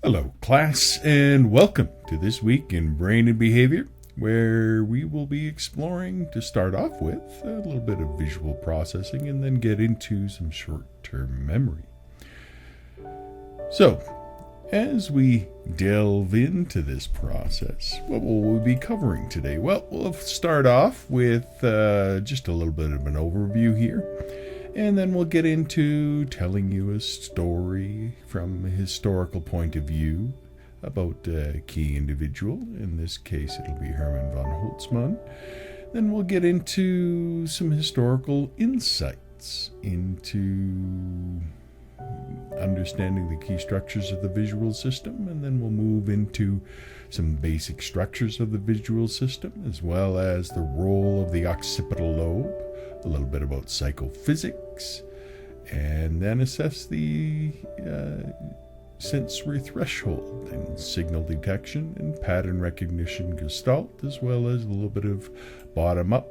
Hello, class, and welcome to This Week in Brain and Behavior, where we will be exploring, to start off with, a little bit of visual processing and then get into some short-term memory. So, as we delve into this process, what will we be covering today? Well, we'll start off with just a little bit of an overview here. And then we'll get into telling you a story from a historical point of view about a key individual. In this case, it'll be Hermann von Holtzmann. Then we'll get into some historical insights into understanding the key structures of the visual system. And then we'll move into some basic structures of the visual system, as well as the role of the occipital lobe, a little bit about psychophysics, and then assess the sensory threshold and signal detection and pattern recognition gestalt, as well as a little bit of bottom-up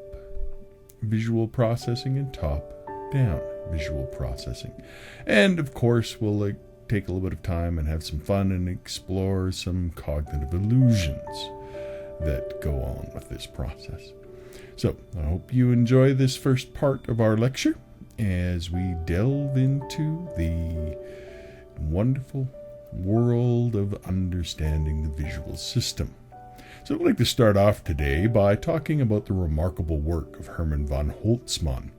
visual processing and top-down visual processing. And, of course, we'll take a little bit of time and have some fun and explore some cognitive illusions that go on with this process. So, I hope you enjoy this first part of our lecture as we delve into the wonderful world of understanding the visual system. So, I'd like to start off today by talking about the remarkable work of Hermann von Holtzmann.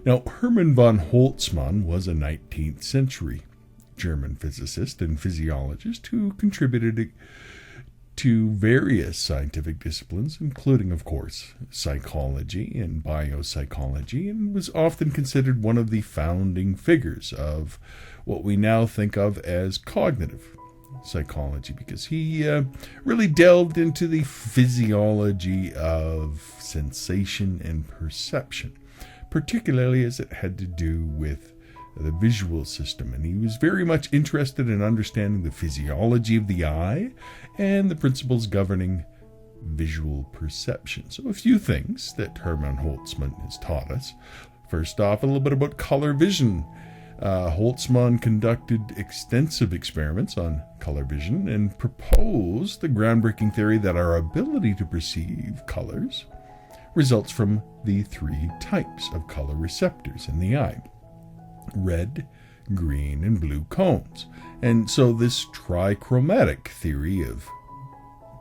Now, Hermann von Holtzmann was a 19th century German physicist and physiologist who contributed to various scientific disciplines, including, of course, psychology and biopsychology, and was often considered one of the founding figures of what we now think of as cognitive psychology, because he really delved into the physiology of sensation and perception, particularly as it had to do with the visual system, and he was very much interested in understanding the physiology of the eye and the principles governing visual perception. So a few things that Hermann Holtzmann has taught us. First off, a little bit about color vision. Holtzmann conducted extensive experiments on color vision and proposed the groundbreaking theory that our ability to perceive colors results from the three types of color receptors in the eye: red, green, and blue cones. And so this trichromatic theory of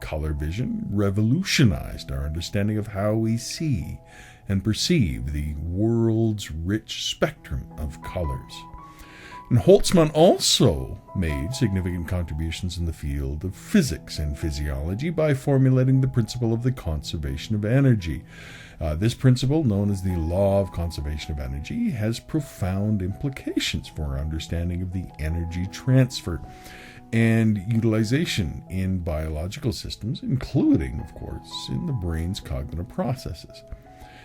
color vision revolutionized our understanding of how we see and perceive the world's rich spectrum of colors. And Holtzmann also made significant contributions in the field of physics and physiology by formulating the principle of the conservation of energy. This principle, known as the law of conservation of energy, has profound implications for our understanding of the energy transfer and utilization in biological systems, including, of course, in the brain's cognitive processes.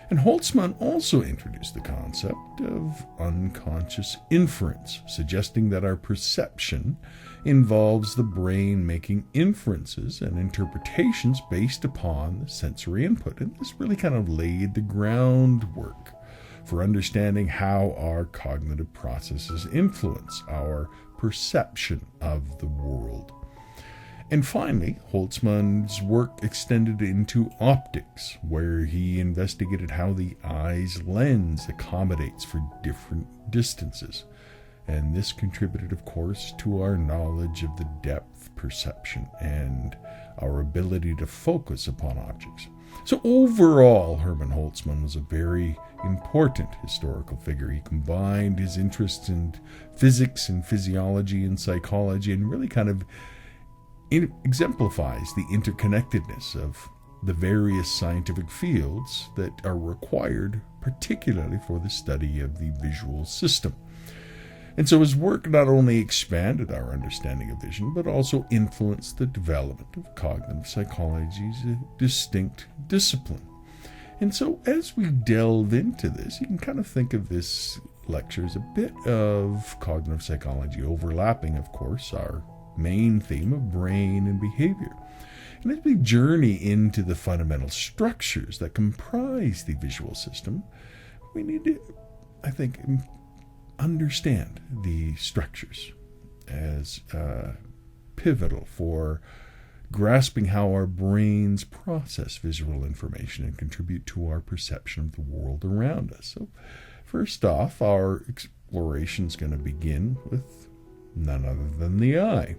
And Holtzmann also introduced the concept of unconscious inference, suggesting that our perception involves the brain making inferences and interpretations based upon the sensory input. And this really kind of laid the groundwork for understanding how our cognitive processes influence our perception of the world. And finally, Holtzmann's work extended into optics, where he investigated how the eye's lens accommodates for different distances. And this contributed, of course, to our knowledge of the depth perception and our ability to focus upon objects. So overall, Hermann Holtzmann was a very important historical figure. He combined his interests in physics and physiology and psychology and really kind of exemplifies the interconnectedness of the various scientific fields that are required, particularly for the study of the visual system. And so his work not only expanded our understanding of vision, but also influenced the development of cognitive psychology's distinct discipline. And so as we delve into this, you can kind of think of this lecture as a bit of cognitive psychology, overlapping, of course, our main theme of brain and behavior. And as we journey into the fundamental structures that comprise the visual system, we need to, I think, understand the structures as pivotal for grasping how our brains process visual information and contribute to our perception of the world around us. So, first off, our exploration is going to begin with none other than the eye.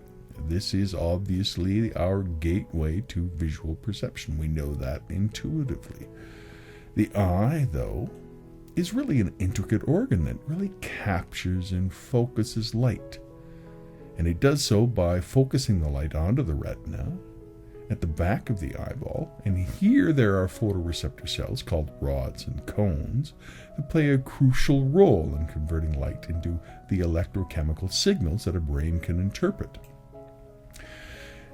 This is obviously our gateway to visual perception. We know that intuitively. The eye, though, is really an intricate organ that really captures and focuses light. And it does so by focusing the light onto the retina at the back of the eyeball. And here there are photoreceptor cells called rods and cones that play a crucial role in converting light into the electrochemical signals that a brain can interpret.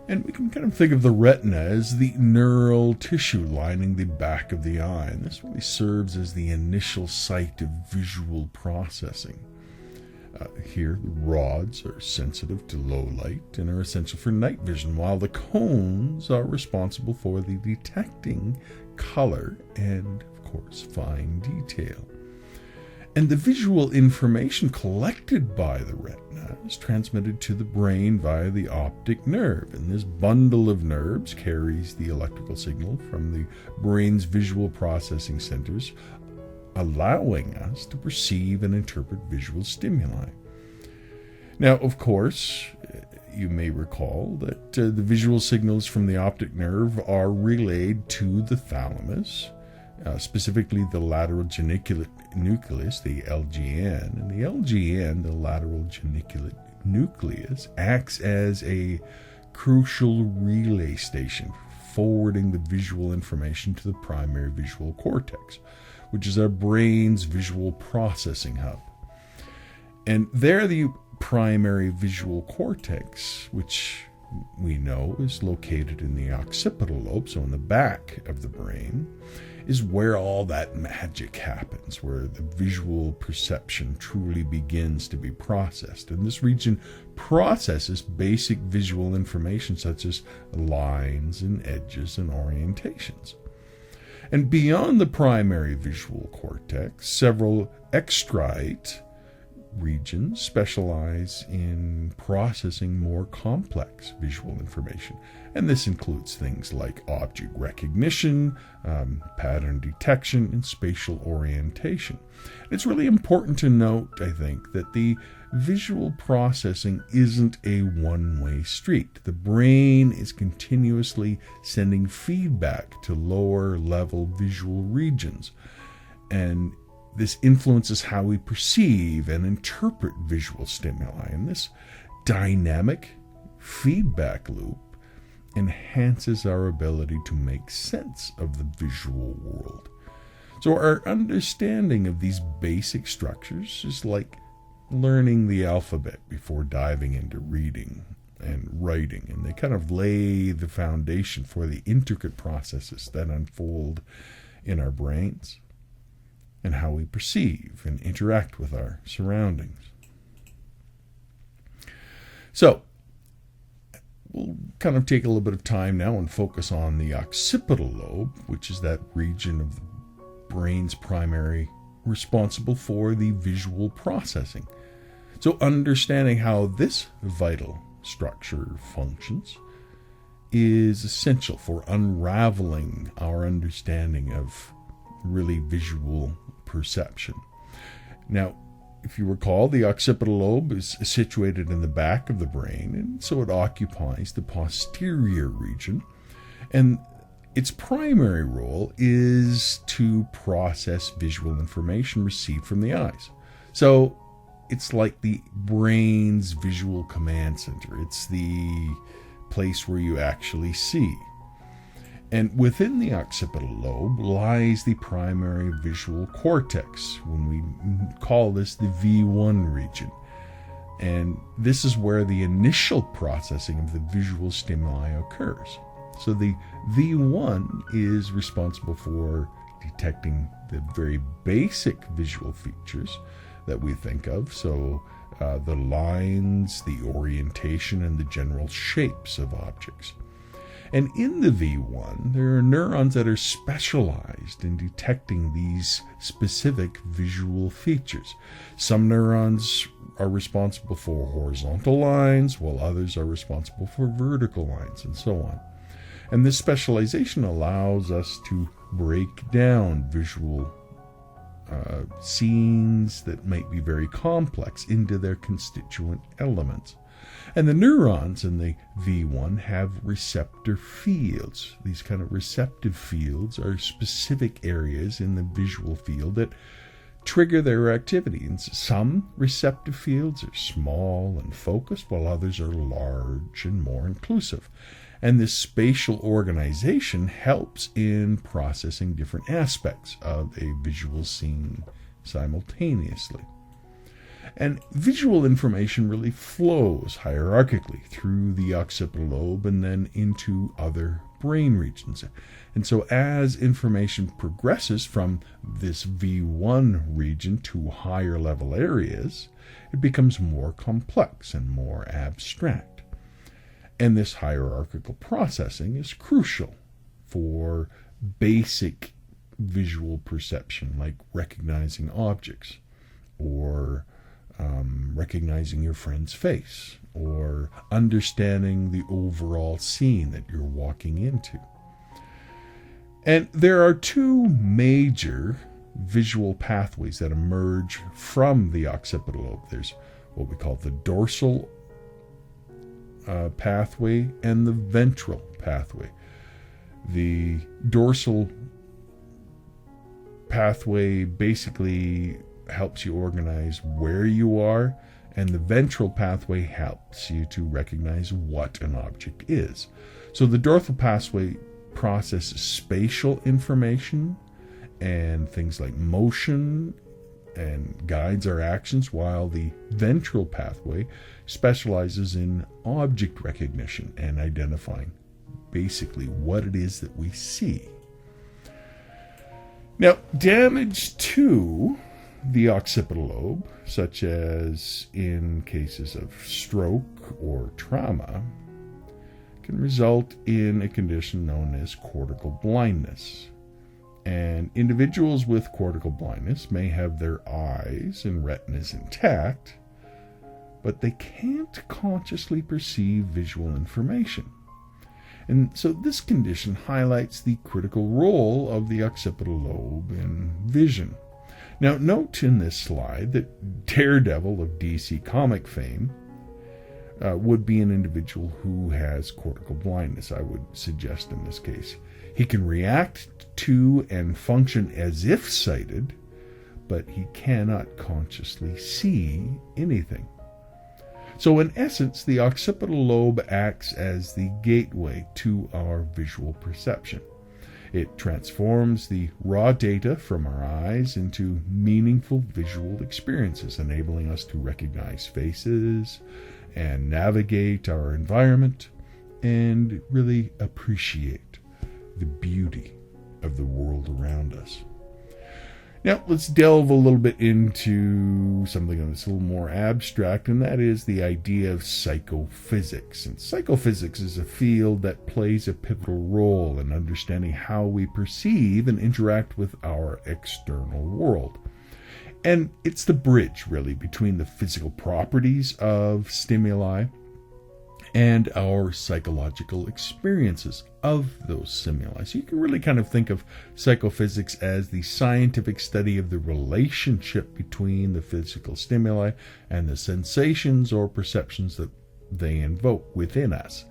And we can kind of think of the retina as the neural tissue lining the back of the eye. And this really serves as the initial site of visual processing. Here, the rods are sensitive to low light and are essential for night vision, while the cones are responsible for the detecting color and, of course, fine detail. And the visual information collected by the retina is transmitted to the brain via the optic nerve. And this bundle of nerves carries the electrical signal from the brain's visual processing centers, allowing us to perceive and interpret visual stimuli. Now, of course, you may recall that the visual signals from the optic nerve are relayed to the thalamus, specifically the lateral geniculate nucleus, the LGN. And the LGN, the lateral geniculate nucleus, acts as a crucial relay station, forwarding the visual information to the primary visual cortex, which is our brain's visual processing hub. And there the primary visual cortex, which we know is located in the occipital lobe, so in the back of the brain, is where all that magic happens, where the visual perception truly begins to be processed. And this region processes basic visual information such as lines and edges and orientations. And beyond the primary visual cortex, several extrite regions specialize in processing more complex visual information. And this includes things like object recognition, pattern detection, and spatial orientation. It's really important to note, I think, that the visual processing isn't a one-way street. The brain is continuously sending feedback to lower-level visual regions, and this influences how we perceive and interpret visual stimuli. And this dynamic feedback loop enhances our ability to make sense of the visual world. So our understanding of these basic structures is like learning the alphabet before diving into reading and writing, and they kind of lay the foundation for the intricate processes that unfold in our brains and how we perceive and interact with our surroundings. So, we'll kind of take a little bit of time now and focus on the occipital lobe, which is that region of the brain's primary responsible for the visual processing. So understanding how this vital structure functions is essential for unraveling our understanding of really visual perception. Now, if you recall, the occipital lobe is situated in the back of the brain, and so it occupies the posterior region. And its primary role is to process visual information received from the eyes. So it's like the brain's visual command center. It's the place where you actually see. And within the occipital lobe lies the primary visual cortex, when we call this the V1 region. And this is where the initial processing of the visual stimuli occurs. So the V1 is responsible for detecting the very basic visual features that we think of. So the lines, the orientation, and the general shapes of objects. And in the V1, there are neurons that are specialized in detecting these specific visual features. Some neurons are responsible for horizontal lines, while others are responsible for vertical lines, and so on. And this specialization allows us to break down visual scenes that might be very complex into their constituent elements. And the neurons in the V1 have receptor fields. These kind of receptive fields are specific areas in the visual field that trigger their activity. And some receptive fields are small and focused, while others are large and more inclusive. And this spatial organization helps in processing different aspects of a visual scene simultaneously. And visual information really flows hierarchically through the occipital lobe and then into other brain regions. And so as information progresses from this V1 region to higher level areas, it becomes more complex and more abstract. And this hierarchical processing is crucial for basic visual perception, like recognizing objects, or recognizing your friend's face, or understanding the overall scene that you're walking into. And there are two major visual pathways that emerge from the occipital lobe. There's what we call the dorsal pathway and the ventral pathway. The dorsal pathway basically helps you organize where you are, and the ventral pathway helps you to recognize what an object is. So the dorsal pathway processes spatial information and things like motion and guides our actions, while the ventral pathway specializes in object recognition and identifying basically what it is that we see. Now, damage to the occipital lobe, such as in cases of stroke or trauma, can result in a condition known as cortical blindness. And individuals with cortical blindness may have their eyes and retinas intact, but they can't consciously perceive visual information. And so this condition highlights the critical role of the occipital lobe in vision. Now, note in this slide that Daredevil of DC comic fame would be an individual who has cortical blindness, I would suggest in this case. He can react to and function as if sighted, but he cannot consciously see anything. So in essence, the occipital lobe acts as the gateway to our visual perception. It transforms the raw data from our eyes into meaningful visual experiences, enabling us to recognize faces and navigate our environment and really appreciate the beauty of the world around us. Now, let's delve a little bit into something that's a little more abstract, and that is the idea of psychophysics. And psychophysics is a field that plays a pivotal role in understanding how we perceive and interact with our external world. And it's the bridge, really, between the physical properties of stimuli and our psychological experiences of those stimuli. So you can really kind of think of psychophysics as the scientific study of the relationship between the physical stimuli and the sensations or perceptions that they invoke within us.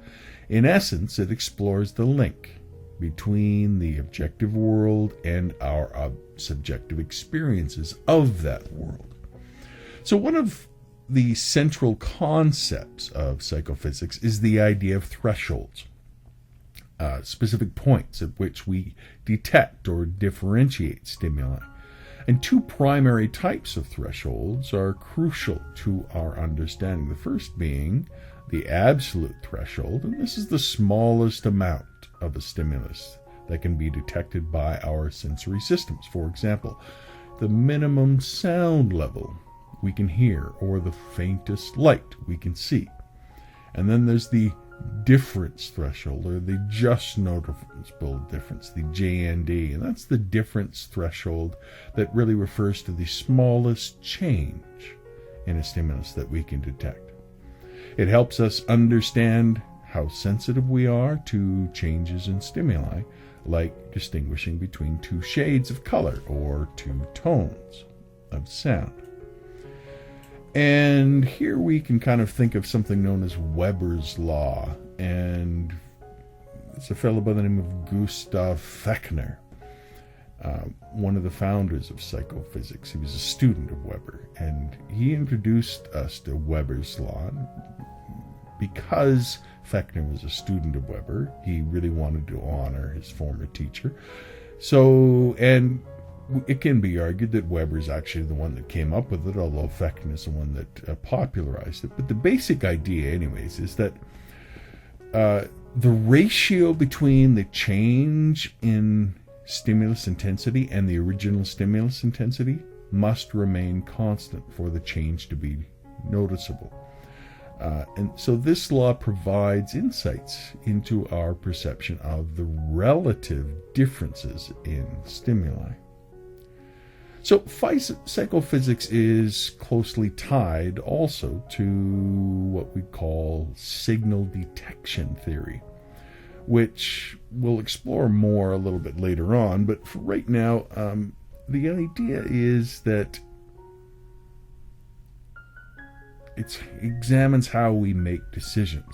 In essence, it explores the link between the objective world and our subjective experiences of that world. So one of the central concepts of psychophysics is the idea of thresholds, specific points at which we detect or differentiate stimuli. And two primary types of thresholds are crucial to our understanding. The first being the absolute threshold, and this is the smallest amount of a stimulus that can be detected by our sensory systems. For example, the minimum sound level we can hear, or the faintest light we can see. And then there's the difference threshold, or the just noticeable difference, the JND. And that's the difference threshold that really refers to the smallest change in a stimulus that we can detect. It helps us understand how sensitive we are to changes in stimuli, like distinguishing between two shades of color or two tones of sound. And here we can kind of think of something known as Weber's law, and it's a fellow by the name of Gustav Fechner, one of the founders of psychophysics. He was a student of Weber, and he introduced us to Weber's law. Because Fechner was a student of Weber, he really wanted to honor his former teacher. So, and it can be argued that Weber's actually the one that came up with it, although Fechner is the one that popularized it. But the basic idea, anyways, is that the ratio between the change in stimulus intensity and the original stimulus intensity must remain constant for the change to be noticeable. And so this law provides insights into our perception of the relative differences in stimuli. So psychophysics is closely tied also to what we call signal detection theory, which we'll explore more a little bit later on. But for right now, the idea is that it examines how we make decisions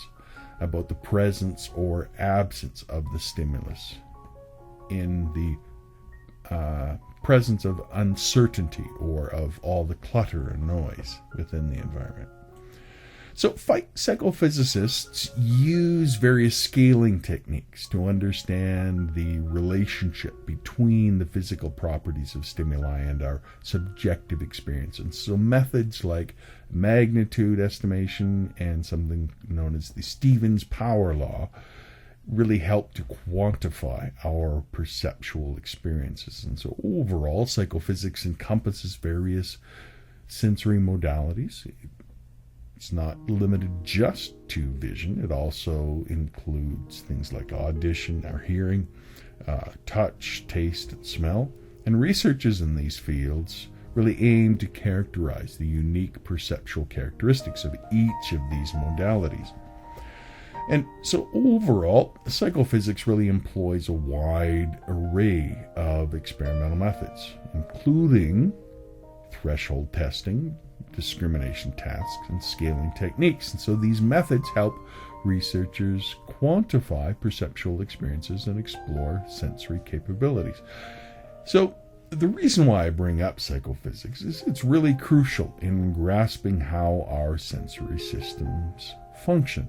about the presence or absence of the stimulus in the presence of uncertainty or of all the clutter and noise within the environment. So psychophysicists use various scaling techniques to understand the relationship between the physical properties of stimuli and our subjective experience. And so methods like magnitude estimation and something known as the Stevens power law really help to quantify our perceptual experiences. And so overall, psychophysics encompasses various sensory modalities. It's not limited just to vision. It also includes things like audition, or hearing, touch, taste, and smell. And researchers in these fields really aim to characterize the unique perceptual characteristics of each of these modalities. And so overall, psychophysics really employs a wide array of experimental methods, including threshold testing, discrimination tasks, and scaling techniques. And so these methods help researchers quantify perceptual experiences and explore sensory capabilities. So the reason why I bring up psychophysics is it's really crucial in grasping how our sensory systems function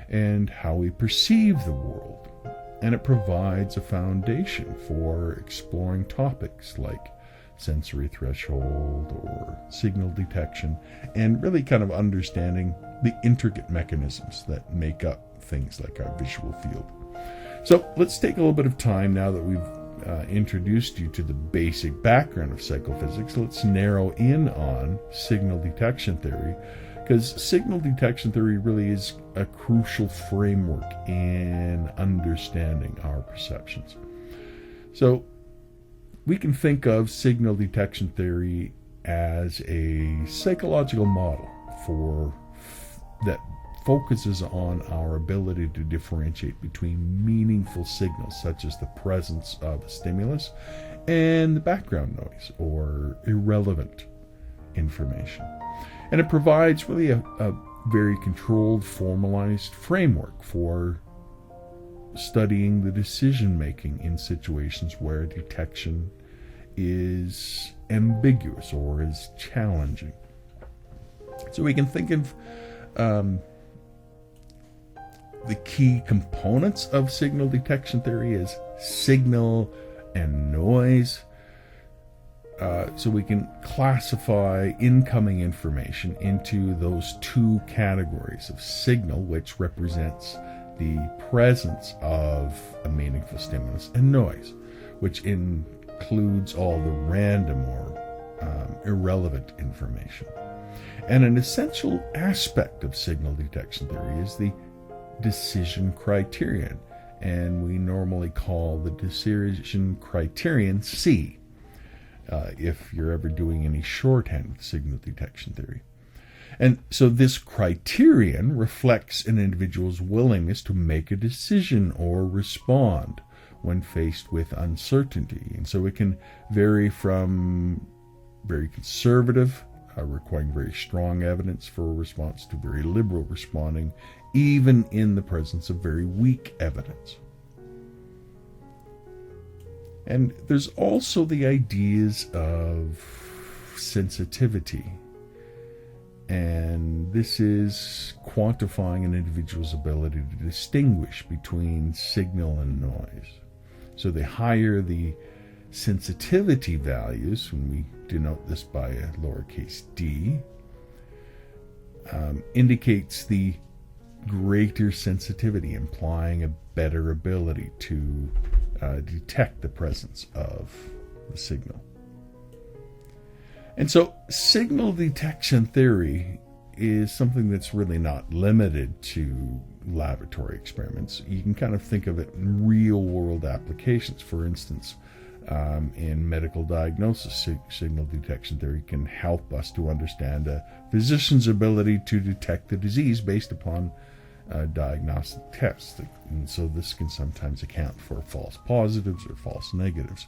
and how we perceive the world. And it provides a foundation for exploring topics like sensory threshold or signal detection, and really kind of understanding the intricate mechanisms that make up things like our visual field. So let's take a little bit of time now that we've introduced you to the basic background of psychophysics. Let's narrow in on signal detection theory, because signal detection theory really is a crucial framework in understanding our perceptions. So we can think of signal detection theory as a psychological model that focuses on our ability to differentiate between meaningful signals, such as the presence of a stimulus, and the background noise or irrelevant information. And it provides really a very controlled, formalized framework for studying the decision making in situations where detection is ambiguous or is challenging. So we can think of the key components of signal detection theory as signal and noise. So we can classify incoming information into those two categories of signal, which represents the presence of a meaningful stimulus, and noise, which includes all the random or irrelevant information. And an essential aspect of signal detection theory is the decision criterion, and we normally call the decision criterion C, if you're ever doing any shorthand with signal detection theory. And so this criterion reflects an individual's willingness to make a decision or respond when faced with uncertainty. And so it can vary from very conservative, requiring very strong evidence for a response, to very liberal responding, even in the presence of very weak evidence. And there's also the ideas of sensitivity. And this is quantifying an individual's ability to distinguish between signal and noise. So the higher the sensitivity values, and we denote this by a lowercase d, indicates the greater sensitivity, implying a better ability to detect the presence of the signal. And so signal detection theory is something that's really not limited to laboratory experiments. You can kind of think of it in real-world applications. For instance, in medical diagnosis, signal detection theory can help us to understand a physician's ability to detect the disease based upon diagnostic tests. And so this can sometimes account for false positives or false negatives.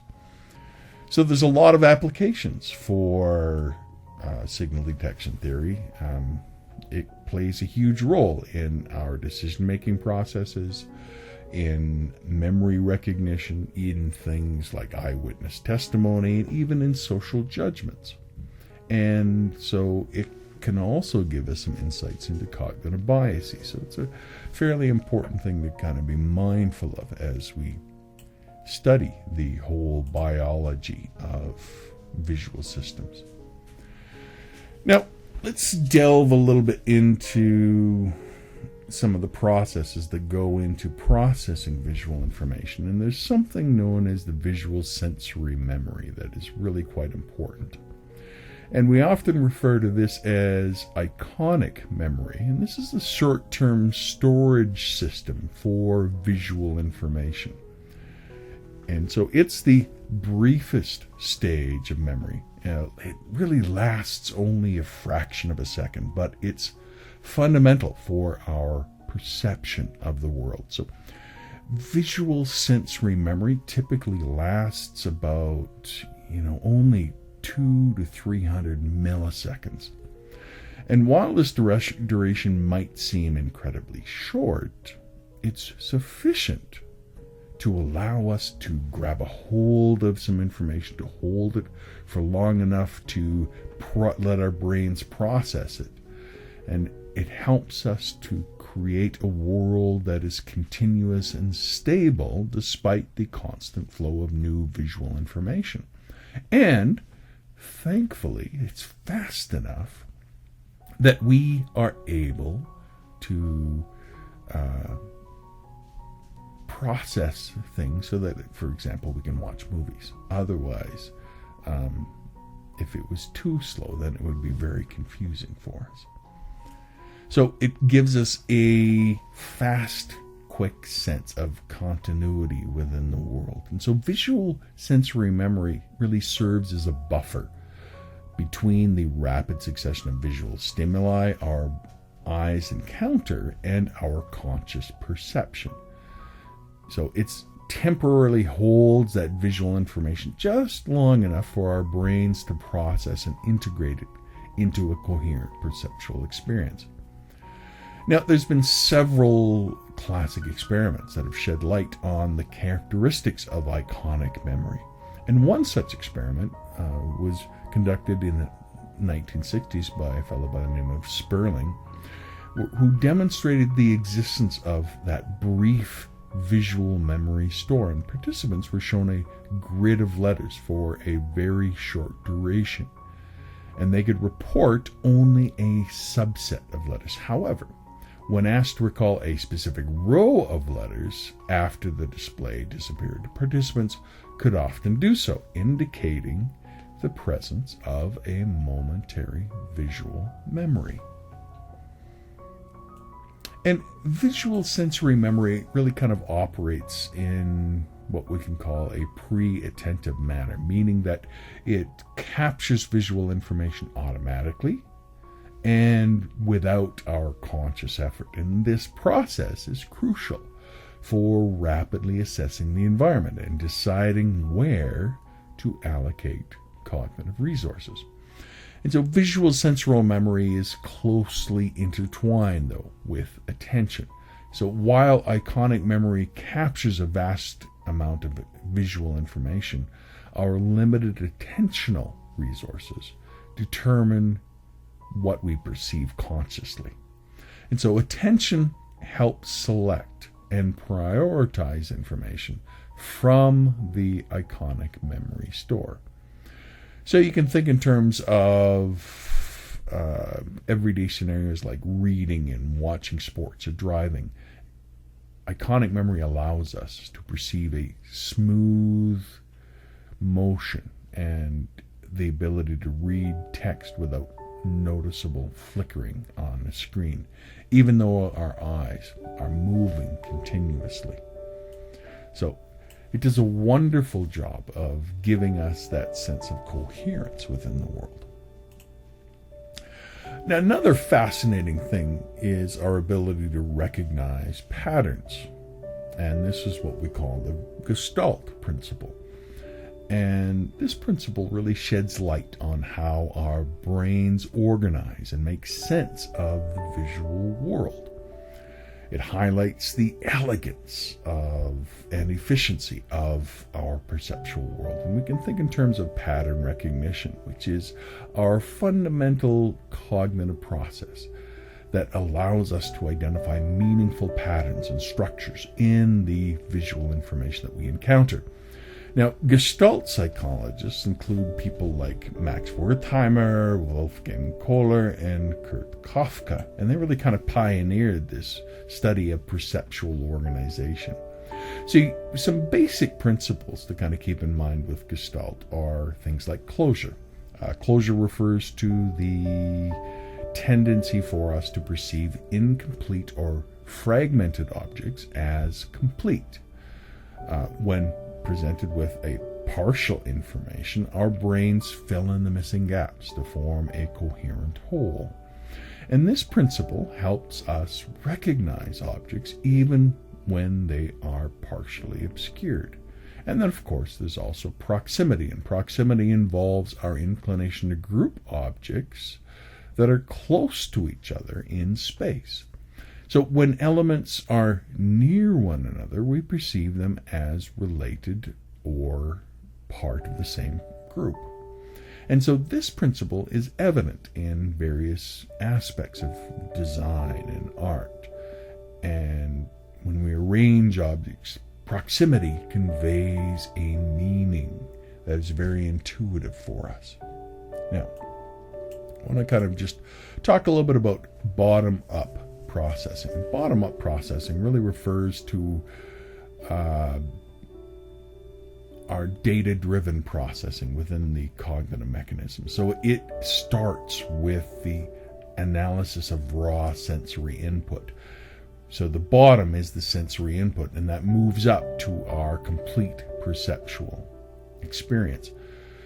So there's a lot of applications for signal detection theory. It plays a huge role in our decision-making processes, in memory recognition, in things like eyewitness testimony, and even in social judgments. And so it can also give us some insights into cognitive biases. So it's a fairly important thing to kind of be mindful of as we study the whole biology of visual systems. Now, let's delve a little bit into some of the processes that go into processing visual information. And there's something known as the visual sensory memory that is really quite important. And we often refer to this as iconic memory. And this is the short-term storage system for visual information. And so it's the briefest stage of memory. It really lasts only a fraction of a second, but it's fundamental for our perception of the world. So visual sensory memory typically lasts about, only 200 to 300 milliseconds. And while this duration might seem incredibly short, it's sufficient to allow us to grab a hold of some information, to hold it for long enough to let our brains process it. And it helps us to create a world that is continuous and stable despite the constant flow of new visual information. And thankfully, it's fast enough that we are able to process things so that, for example, we can watch movies. Otherwise, if it was too slow, then it would be very confusing for us. So it gives us a fast, quick sense of continuity within the world. And so visual sensory memory really serves as a buffer between the rapid succession of visual stimuli our eyes encounter and our conscious perception. So it temporarily holds that visual information just long enough for our brains to process and integrate it into a coherent perceptual experience. Now, there's been several classic experiments that have shed light on the characteristics of iconic memory. And one such experiment was conducted in the 1960s by a fellow by the name of Sperling, who demonstrated the existence of that brief visual memory store. And participants were shown a grid of letters for a very short duration. And they could report only a subset of letters. However, when asked to recall a specific row of letters after the display disappeared, participants could often do so, indicating the presence of a momentary visual memory. And visual sensory memory really kind of operates in what we can call a pre-attentive manner, meaning that it captures visual information automatically and without our conscious effort. And this process is crucial for rapidly assessing the environment and deciding where to allocate cognitive resources. And so visual sensorial memory is closely intertwined, though, with attention. So while iconic memory captures a vast amount of visual information, our limited attentional resources determine what we perceive consciously. And so attention helps select and prioritize information from the iconic memory store. So you can think in terms of everyday scenarios like reading and watching sports or driving. Iconic memory allows us to perceive a smooth motion and the ability to read text without noticeable flickering on the screen, even though our eyes are moving continuously. So it does a wonderful job of giving us that sense of coherence within the world. Now, another fascinating thing is our ability to recognize patterns. And this is what we call the Gestalt principle. And this principle really sheds light on how our brains organize and make sense of the visual world. It highlights the elegance and efficiency of our perceptual world. And we can think in terms of pattern recognition, which is our fundamental cognitive process that allows us to identify meaningful patterns and structures in the visual information that we encounter. Now, Gestalt psychologists include people like Max Wertheimer, Wolfgang Kohler, and Kurt Kafka, and they really kind of pioneered this study of perceptual organization. So some basic principles to kind of keep in mind with Gestalt are things like closure. Closure refers to the tendency for us to perceive incomplete or fragmented objects as complete. When presented with a partial information, our brains fill in the missing gaps to form a coherent whole. And this principle helps us recognize objects even when they are partially obscured. And then, of course, there's also proximity. And proximity involves our inclination to group objects that are close to each other in space. So when elements are near one another, we perceive them as related or part of the same group. And so this principle is evident in various aspects of design and art. And when we arrange objects, proximity conveys a meaning that is very intuitive for us. Now, I want to kind of just talk a little bit about bottom-up processing. Bottom-up processing really refers to our data-driven processing within the cognitive mechanism. So it starts with the analysis of raw sensory input. So the bottom is the sensory input, and that moves up to our complete perceptual experience.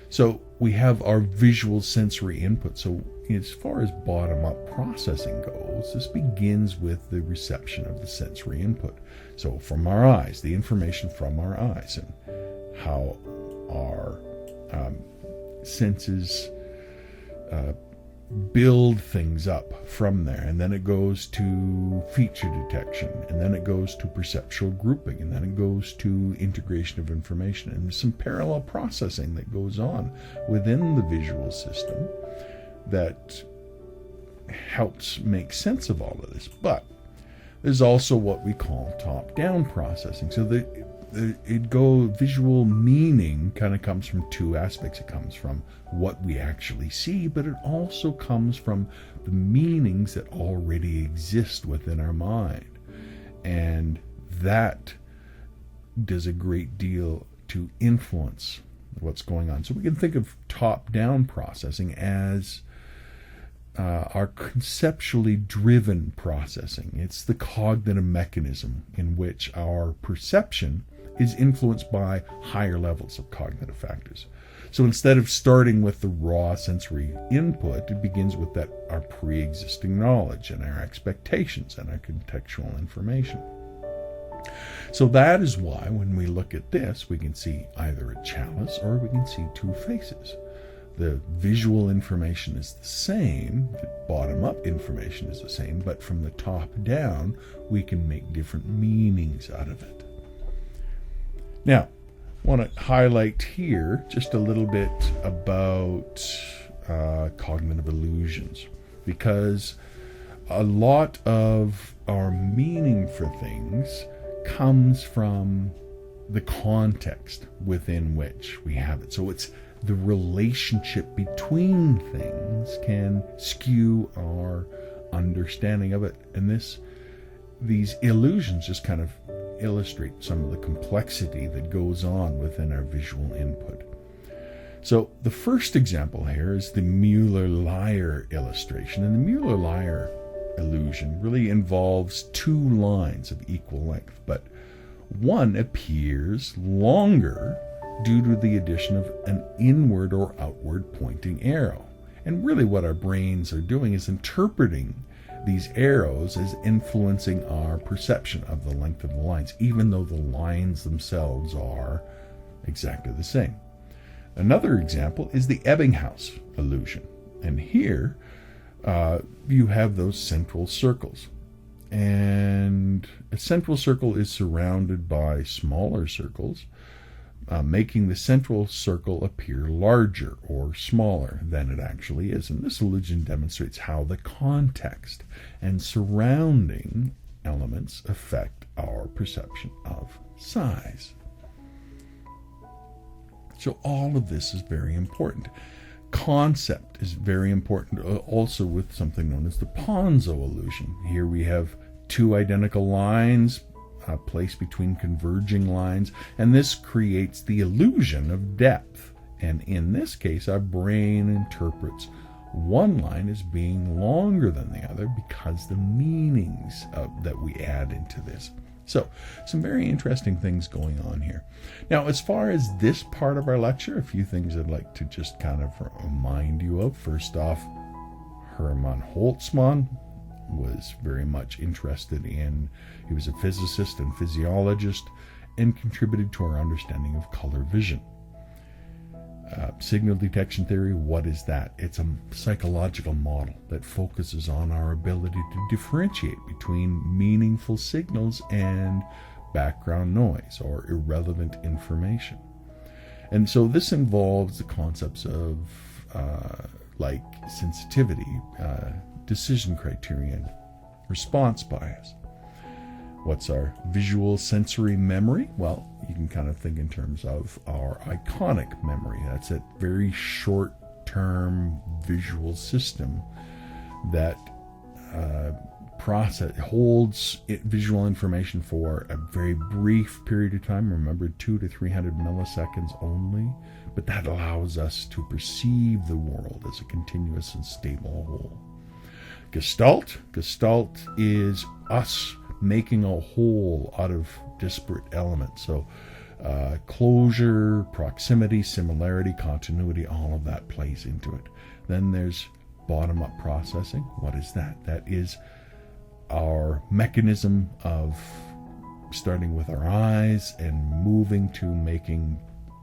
So we have our visual sensory input. So as far as bottom-up processing goes, this begins with the reception of the sensory input. So from our eyes, the information from our eyes, and how our senses build things up from there. And then it goes to feature detection, and then it goes to perceptual grouping, and then it goes to integration of information. And there's some parallel processing that goes on within the visual system that helps make sense of all of this. But there's also what we call top-down processing. So visual meaning kind of comes from two aspects. It comes from what we actually see, but it also comes from the meanings that already exist within our mind. And that does a great deal to influence what's going on. So we can think of top-down processing as our conceptually driven processing. It's the cognitive mechanism in which our perception is influenced by higher levels of cognitive factors. So instead of starting with the raw sensory input, it begins with our pre-existing knowledge and our expectations and our contextual information. So that is why when we look at this, we can see either a chalice or we can see two faces. The visual information is the same, the bottom-up information is the same, but from the top down, we can make different meanings out of it. Now, I want to highlight here just a little bit about cognitive illusions, because a lot of our meaning for things comes from the context within which we have it. So it's the relationship between things can skew our understanding of it. And these illusions just kind of illustrate some of the complexity that goes on within our visual input. So the first example here is the Mueller-Lyer illustration. And the Mueller-Lyer illusion really involves two lines of equal length, but one appears longer due to the addition of an inward or outward pointing arrow. And really what our brains are doing is interpreting these arrows as influencing our perception of the length of the lines, even though the lines themselves are exactly the same. Another example is the Ebbinghaus illusion. And here you have those central circles. And a central circle is surrounded by smaller circles, making the central circle appear larger or smaller than it actually is. And this illusion demonstrates how the context and surrounding elements affect our perception of size. So all of this is very important. Concept is very important also with something known as the Ponzo illusion. Here we have two identical lines placed between converging lines, and this creates the illusion of depth. And in this case, our brain interprets one line as being longer than the other because the meanings that we add into this. So, some very interesting things going on here. Now, as far as this part of our lecture, a few things I'd like to just kind of remind you of. First off, Hermann Holtzmann was very much interested in, he was a physicist and physiologist, and contributed to our understanding of color vision. Signal detection theory, what is that? It's a psychological model that focuses on our ability to differentiate between meaningful signals and background noise or irrelevant information. And so this involves the concepts of like sensitivity, decision criterion, response bias. What's our visual sensory memory? Well, you can kind of think in terms of our iconic memory. That's a very short-term visual system that holds visual information for a very brief period of time. Remember, 200 to 300 milliseconds only. But that allows us to perceive the world as a continuous and stable whole. Gestalt is us making a whole out of disparate elements. So closure, proximity, similarity, continuity, all of that plays into it. Then there's bottom-up processing. What is that? That is our mechanism of starting with our eyes and moving to making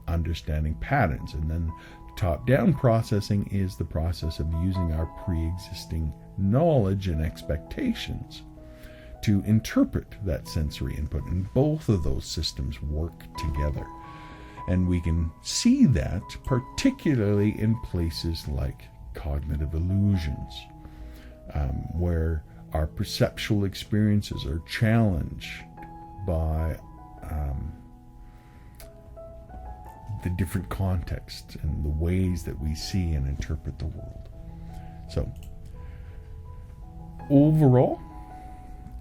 understanding patterns. And then top-down processing is the process of using our pre-existing knowledge and expectations to interpret that sensory input, and both of those systems work together. And we can see that particularly in places like cognitive illusions, where our perceptual experiences are challenged by the different contexts and the ways that we see and interpret the world. So, overall,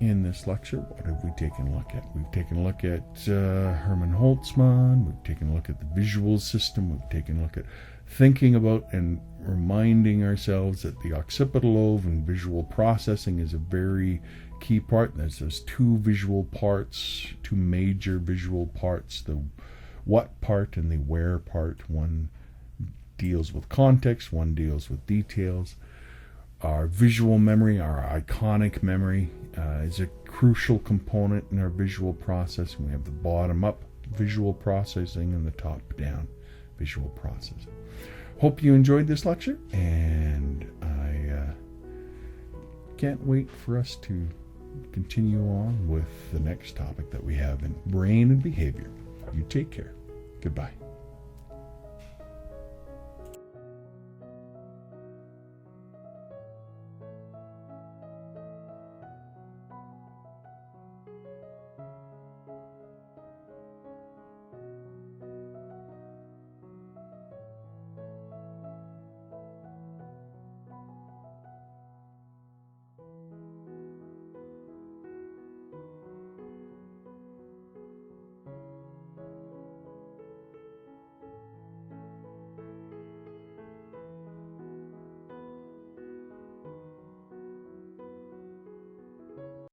in this lecture, what have we taken a look at? We've taken a look at Hermann Holtzmann, we've taken a look at the visual system, we've taken a look at thinking about and reminding ourselves that the occipital lobe and visual processing is a very key part. There's two visual parts, two major visual parts, the what part and the where part. One deals with context, one deals with details. Our visual memory, our iconic memory, is a crucial component in our visual processing. We have the bottom-up visual processing and the top-down visual processing. Hope you enjoyed this lecture, and I can't wait for us to continue on with the next topic that we have in brain and behavior. You take care. Goodbye.